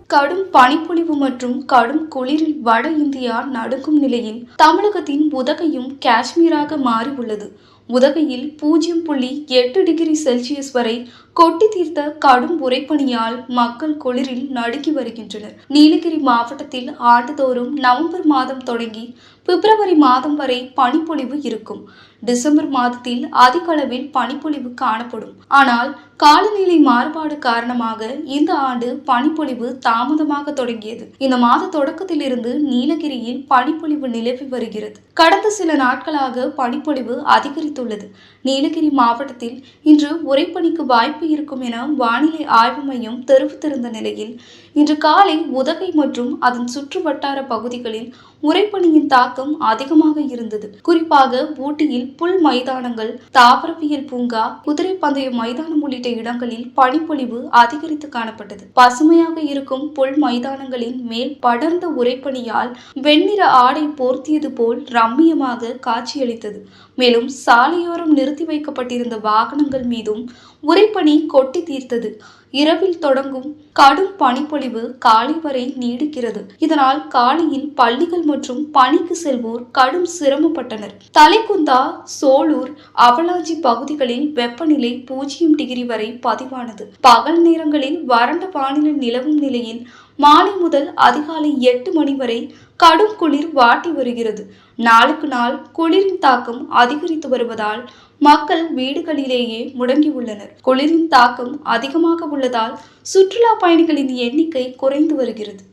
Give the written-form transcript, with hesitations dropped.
கடும் பனிப்பொழிவு மற்றும் கடும் குளிரில் வட இந்தியா நடுக்கும் நிலையில் தமிழகத்தின் உதகையும் காஷ்மீராக மாறியுள்ளது. உதகையில் 0.8 டிகிரி செல்சியஸ் வரை கொட்டி தீர்த்த கடும் உறைபனியால் மக்கள் குளிரில் நடுங்கி வருகின்றனர். நீலகிரி மாவட்டத்தில் ஆண்டுதோறும் நவம்பர் மாதம் தொடங்கி பிப்ரவரி மாதம் வரை பனிப்பொழிவு இருக்கும். டிசம்பர் மாதத்தில் அதிக அளவில் பனிப்பொழிவு காணப்படும். ஆனால் காலநிலை மாறுபாடு காரணமாக இந்த ஆண்டு பனிப்பொழிவு தாமதமாக தொடங்கியது. இந்த மாத தொடக்கத்திலிருந்து நீலகிரியில் பனிப்பொழிவு நிலவி வருகிறது. கடந்த சில நாட்களாக பனிப்பொழிவு அதிகரித்துள்ளது. நீலகிரி மாவட்டத்தில் இன்று உறைபனிக்கு வாய்ப்பு இருக்கும் என வானிலை ஆய்வு மையம் தெரிவித்திருந்த நிலையில் இன்று காலை உதகை மற்றும் அதன் சுற்று வட்டார பகுதிகளில் உறைபனியின் தாக்கம் அதிகமாக இருந்தது. குறிப்பாக ஊட்டியில் புல் மைதானங்கள், தாவரவியல் பூங்கா, குதிரை பந்தய மைதானம் உள்ளிட்ட இடங்களில் பனிப்பொழிவு அதிகரித்து காணப்பட்டது. பசுமையாக இருக்கும் புல் மைதானங்களின் மேல் படர்ந்த உறைபனியால் வெண்ணிற ஆடை போர்த்தியது போல் ரம்மியமாக காட்சியளித்தது. மேலும் சாலையோரம் நிறுத்தி வைக்கப்பட்டிருந்த வாகனங்கள் மீதும் உறைபனி கொட்டி தீர்த்தது. இரவில் தொடங்கும் கடும் பனிப்பொழிவு காலை வரை நீடிக்கிறது. இதனால் காலையில் பள்ளிகள் மற்றும் பணிக்கு செல்வோர் கடும் சிரமப்பட்டனர். தலைக்குந்தா, சோலூர், அவலாஞ்சி பகுதிகளில் வெப்பநிலை 0 டிகிரி வரை பதிவானது. பகல் நேரங்களில் வறண்ட வானிலை நிலவும் நிலையில் மாலை முதல் அதிகாலை 8 மணி வரை கடும் குளிர் வாட்டி வருகிறது. நாளுக்கு நாள் குளிரின் தாக்கம் அதிகரித்து வருவதால் மக்கள் வீடுகளிலேயே முடங்கியுள்ளனர். குளிரின் தாக்கம் அதிகமாக உள்ளதால் சுற்றுலா பயணிகளின் எண்ணிக்கை குறைந்து வருகிறது.